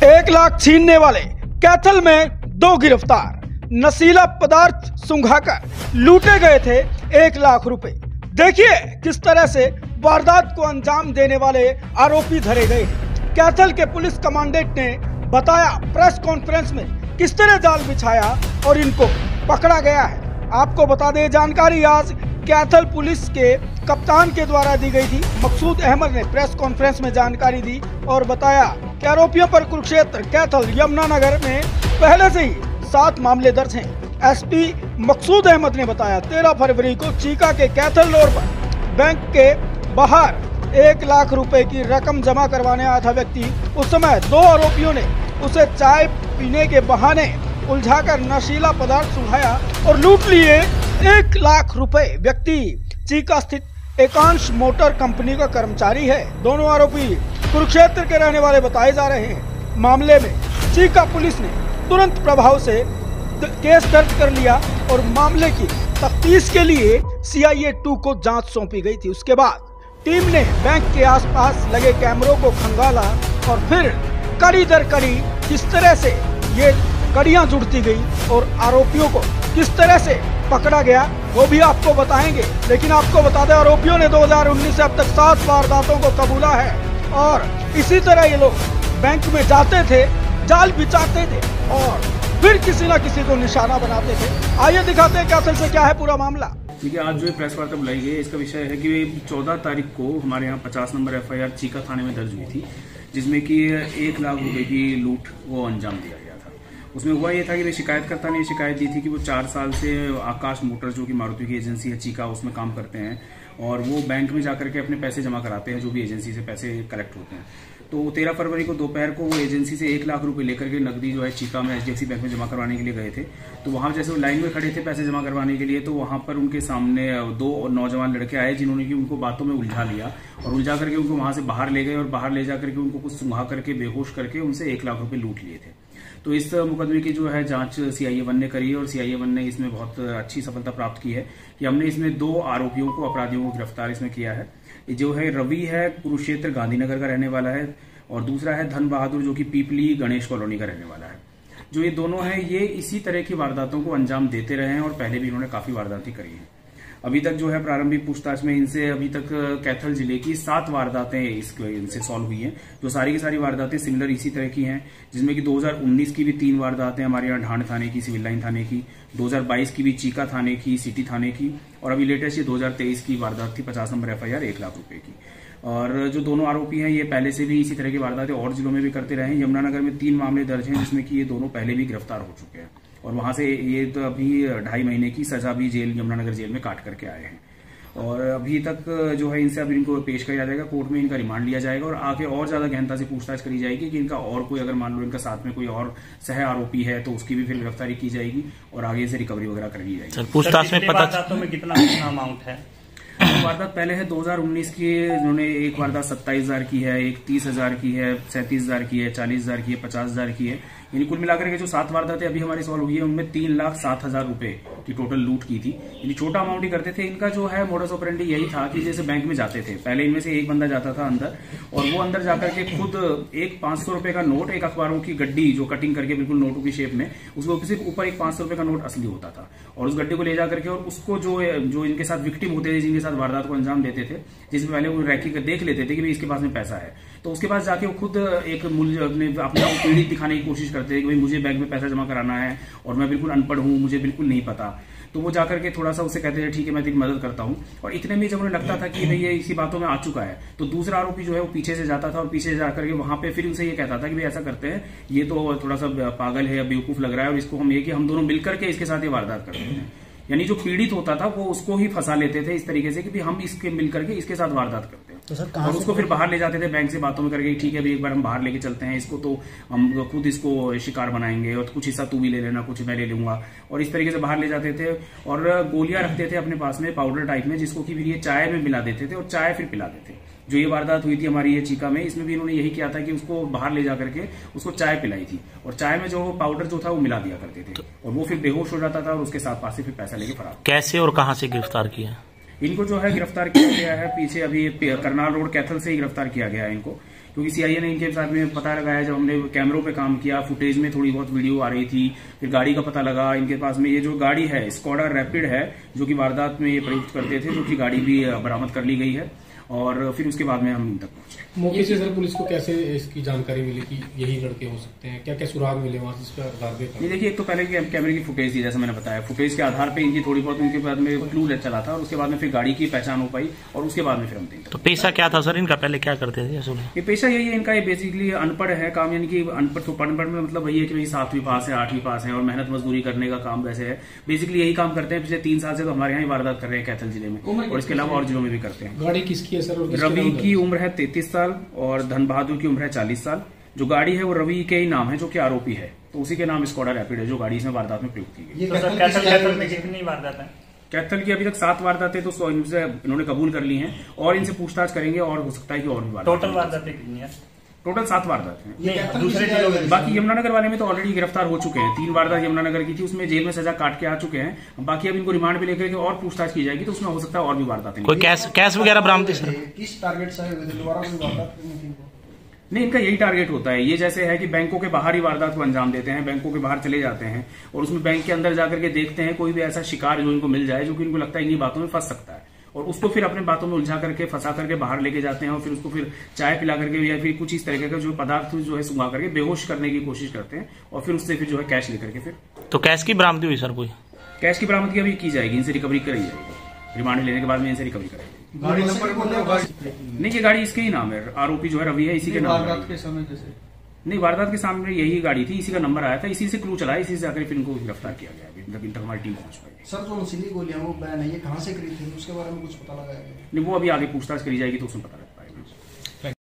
1 लाख छीनने वाले कैथल में 2 गिरफ्तार। नशीला पदार्थ सुंघाकर लूटे गए थे 1 लाख रुपए। देखिए किस तरह से वारदात को अंजाम देने वाले आरोपी धरे गए। कैथल के पुलिस कमांडेंट ने बताया प्रेस कॉन्फ्रेंस में किस तरह जाल बिछाया और इनको पकड़ा गया है। आपको बता दें जानकारी आज कैथल पुलिस के कप्तान के द्वारा दी गई थी। मकसूद अहमद ने प्रेस कॉन्फ्रेंस में जानकारी दी और बताया कि आरोपियों पर कुरुक्षेत्र, कैथल, यमुनानगर में पहले से ही 7 मामले दर्ज हैं। एसपी मकसूद अहमद ने बताया 13 फरवरी को चीका के कैथल रोड पर बैंक के बाहर 1 लाख रुपए की रकम जमा करवाने आया था व्यक्ति। उस समय 2 आरोपियों ने उसे चाय पीने के बहाने उलझाकर नशीला पदार्थ सुंघाया और लूट लिए 1 लाख रुपए। व्यक्ति चीका स्थित एकांश मोटर कंपनी का कर्मचारी है। दोनों आरोपी कुरुक्षेत्र के रहने वाले बताए जा रहे हैं। मामले में चीका पुलिस ने तुरंत प्रभाव से केस दर्ज कर लिया और मामले की तफ्तीश के लिए CIA 2 को जांच सौंपी गई थी। उसके बाद टीम ने बैंक के आसपास लगे कैमरों को खंगाला और फिर कड़ी दर कड़ी किस तरह से ये कड़ियां जुड़ती गई और आरोपियों को किस तरह से पकड़ा गया वो भी आपको बताएंगे। लेकिन आपको बता दें आरोपियों ने 2019 से अब तक 7 वारदातों को कबूला है और इसी तरह ये लोग बैंक में जाते थे, जाल बिछाते थे और फिर किसी न किसी को निशाना बनाते थे। आइए दिखाते हैं कैथल से क्या है पूरा मामला। देखिए आज जो प्रेस वार्ता बुलाई गई है इसका विषय है कि 14 तारीख को हमारे यहाँ 50 नंबर FIR चीका थाने में दर्ज हुई थी, जिसमें कि 1 लाख रुपए की लूट वो अंजाम दिया गया था। उसमें हुआ ये था कि शिकायतकर्ता ने शिकायत दी थी कि वो 4 साल से आकाश मोटर्स जो कि मारुति की एजेंसी है चीका उसमें काम करते हैं और वो बैंक में जाकर के अपने पैसे जमा कराते हैं जो भी एजेंसी से पैसे कलेक्ट होते हैं। तो 13 फरवरी को दोपहर को वो एजेंसी से 1 लाख रुपए लेकर के नकदी जो है चीका में HDFC बैंक में जमा करवाने के लिए गए थे। तो वहां जैसे वो लाइन में खड़े थे पैसे जमा करवाने के लिए, तो वहां पर उनके सामने 2 नौजवान लड़के आए जिन्होंने कि उनको बातों में उलझा लिया और उलझा करके उनको वहां से बाहर ले गए और बाहर ले जाकर के उनको कुछ सुंघा करके बेहोश करके उनसे 1 लाख रुपए लूट लिए थे। तो इस मुकदमे की जो है जांच CIA 1 ने करी है और CIA 1 ने इसमें बहुत अच्छी सफलता प्राप्त की है कि हमने इसमें 2 आरोपियों को, अपराधियों को गिरफ्तार इसमें किया है। जो है रवि है कुरुक्षेत्र गांधीनगर का रहने वाला है और दूसरा है धन बहादुर जो कि पीपली गणेश कॉलोनी का रहने वाला है। जो ये दोनों हैं ये इसी तरह की वारदातों को अंजाम देते रहे हैं और पहले भी इन्होंने काफी वारदातें करी हैं। अभी तक जो है प्रारंभिक पूछताछ में इनसे अभी तक कैथल जिले की 7 वारदातें इनसे सॉल्व हुई हैं, जो सारी की सारी वारदातें सिमिलर इसी तरह की हैं, जिसमें कि 2019 की भी 3 वारदातें हमारे यहाँ ढांड थाने की, सिविल लाइन थाने की, 2022 की भी चीका थाने की, सिटी थाने की और अभी लेटेस्ट ये 2023 की वारदात थी 50 नंबर FIR 1 लाख रुपए की। और जो दोनों आरोपी हैं ये पहले से भी इसी तरह की वारदातें और जिलों में भी करते रहे हैं। यमुनानगर में 3 मामले दर्ज हैं जिसमें कि ये दोनों पहले भी गिरफ्तार हो चुके हैं और वहां से ये तो अभी 2.5 महीने की सजा भी यमुनानगर जेल में काट करके आए हैं। और अभी तक जो है इनसे अब इनको पेश किया जाएगा, कोर्ट में इनका रिमांड लिया जाएगा और आगे और ज्यादा गहनता से पूछताछ करी जाएगी कि इनका और कोई अगर मान लो इनका साथ में कोई और सह आरोपी है तो उसकी भी फिर गिरफ्तारी की जाएगी और आगे से रिकवरी वगैरह करी जाएगी। पूछताछ में पता में कितना अमाउंट है? वारदात पहले है 2019 की, जिन्होंने एक वारदात 27,000 की है, एक 30,000 की है, 37,000 की है, 40,000 की है, 50,000 की है। यानी कुल मिलाकर के जो 7 वारदातें अभी हमारी सॉल्व हुई है उनमें 3,07,000 रुपए की टोटल लूट की थी। यानी छोटा अमाउंट ही करते थे। इनका जो है मोडस ऑपरेंडी यही था कि जैसे बैंक में जाते थे, पहले इनमें से एक बंदा जाता था अंदर और वो अंदर जाकर के खुद एक 500 रुपए का नोट, एक अखबारों की गड्डी जो कटिंग करके बिल्कुल नोटों की शेप में, उसको सिर्फ ऊपर एक 500 रुपए का नोट असली होता था और उस गड्डी को ले जाकर के और उसको जो इनके साथ विक्टिम होते थे, जिनके साथ वारदात को अंजाम देते थे, जिसमें पहले वो रैकी कर देख लेते थे कि भाई इसके पास में पैसा है, तो उसके पास जाके वो खुद एक अपने पीड़ित दिखाने की कोशिश करते हैं कि भाई मुझे बैंक में पैसा जमा कराना है और मैं बिल्कुल अनपढ़ हूं, मुझे बिल्कुल नहीं पता। तो वो जाकर के थोड़ा सा उसे कहते हैं ठीक है मैं तेरी मदद करता हूं। और इतने में जब उन्हें लगता था कि भाई ये इसी बातों में आ चुका है तो दूसरा आरोपी जो है वो पीछे से जाता था और पीछे से जाकर के वहां पे फिर उसे ये कहता था कि भाई ऐसा करते हैं, ये तो थोड़ा सा पागल है या बेवकूफ लग रहा है और इसको हम दोनों मिलकर के इसके साथ ये वारदात करते हैं। यानी जो पीड़ित होता था वो उसको ही फंसा लेते थे इस तरीके से कि भी हम इसके मिलकर के इसके साथ वारदात करते हैं। तो और उसको फिर बाहर ले जाते थे बैंक से बातों में करके, ठीक है भाई एक बार हम बाहर लेके चलते हैं इसको, तो हम खुद इसको शिकार बनाएंगे और कुछ हिस्सा तू भी ले लेना, कुछ मैं ले लूंगा। और इस तरीके से बाहर ले जाते थे और गोलियां रखते थे अपने पास में पाउडर टाइप में, जिसको कि फिर ये चाय में मिला देते थे और चाय फिर पिला देते। जो ये वारदात हुई थी हमारी ये चीका में, इसमें भी इन्होंने यही किया था कि उसको बाहर ले जाकर के उसको चाय पिलाई थी और चाय में जो पाउडर जो था वो मिला दिया करते थे और वो फिर बेहोश हो जाता था और उसके साथ पास से फिर पैसा लेके फरार। कैसे और कहां से गिरफ्तार किया? इनको जो है गिरफ्तार किया गया है पीछे अभी करनाल रोड कैथल से ही गिरफ्तार किया गया है इनको, क्योंकि सीआईए ने इनके साथ में पता लगाया, जब हमने कैमरों पे काम किया, फुटेज में थोड़ी बहुत वीडियो आ रही थी, फिर गाड़ी का पता लगा। इनके पास में ये जो गाड़ी है स्कोडा रैपिड है, जो कि वारदात में ये प्रयुक्त करते थे, जो कि गाड़ी भी बरामद कर ली गई है और फिर उसके बाद में हम इन तक पहुंचे। मौके से सर पुलिस को कैसे इसकी जानकारी मिली कि यही लड़के हो सकते हैं? क्या क्या सुराग मिले वहां से, इस पर आधार पे? ये देखिए, एक तो पहले कैमरे की फुटेज थी, जैसे मैंने बताया, फुटेज के आधार पे इनकी थोड़ी बहुत उनके बाद में क्लू चला था और उसके बाद में फिर गाड़ी की पहचान हो पाई और उसके बाद में फिर हम देंगे। तो पेशा क्या था सर इनका, पहले क्या करते थे? ये पेशा यही है इनका, ये बेसिकली अनपढ़ है काम, यानी कि अनपढ़ में मतलब वही है कि भाई 7वीं पास है, 8वीं पास है और मेहनत मजदूरी करने का काम वैसे है। बेसिकली यही काम करते हैं। पिछले 3 साल से तो हमारे यहाँ ही वारदात कर रहे हैं कैथल जिले में, और इसके अलावा और जिलों में भी करते हैं। गाड़ी किसकी है सर? रवि की उम्र है 33 साल और धन बहादुर की उम्र है 40 साल। जो गाड़ी है वो रवि के ही नाम है, जो कि आरोपी है, तो उसी के नाम स्कोडा रैपिड है, जो गाड़ी इसमें वारदात में प्रयुक्त की गई। कैथल में कितनी वारदात है? कैथल की अभी तक 7 वारदातें तो इन्होंने कबूल कर ली हैं और इनसे पूछताछ करेंगे और हो सकता है कि और भी वारदात। टोटल वारदातें कितनी है? टोटल 7 वारदात हैं। दूसरे जिलों में बाकी यमुनानगर वाले में तो ऑलरेडी गिरफ्तार हो चुके हैं। 3 वारदात यमुनानगर की थी, उसमें जेल में सजा काट के आ चुके हैं। बाकी अब इनको रिमांड पे लेकर और पूछताछ की जाएगी, तो उसमें हो सकता है और भी वारदातें। कोई कैश वगैरह बरामद सर? किस टारगेट से दोबारा कोई वारदात करनी थी? नहीं, इनका यही टारगेट होता है। ये जैसे है कि बैंकों के बाहर ही वारदात को अंजाम देते हैं, बैंकों के बाहर चले जाते हैं और उसमें बैंक के अंदर जाकर के देखते हैं कोई भी ऐसा शिकार जो इनको मिल जाए, जो कि इनको लगता है इन्हीं बातों में फंस सकता है, और उसको फिर अपने बातों में उलझा करके फंसा करके बाहर लेके जाते हैं और फिर उसको फिर चाय पिला करके या फिर कुछ इस तरीके का जो पदार्थ जो है सुंघा करके बेहोश करने की कोशिश करते हैं और फिर उससे फिर जो है कैश लेकर के फिर। तो कैश की बरामदी हुई सर? कोई कैश की बरामदगी अभी की जाएगी, इनसे रिकवरी कराई जाएगी, रिमांड लेने के बाद में इनसे रिकवरी कराई जाएगी। गाड़ी नंबर नहीं, ये गाड़ी इसके ही नाम है, आरोपी जो है रवि है, इसी के नाम। वारदात के समय जैसे नहीं, वारदात के सामने यही गाड़ी थी, इसी का नंबर आया था, इसी से क्लू चला, इसी से आकर फिर इनको गिरफ्तार किया गया। इन तक हमारी टीम पहुंच पाई। सर जो नशीली गोलियां वो बैन है, ये कहाँ से खरीदी थी, उसके बारे में कुछ पता लगाया गया? नहीं, वो अभी आगे पूछताछ करी जाएगी तो उसमें पता लगेगा।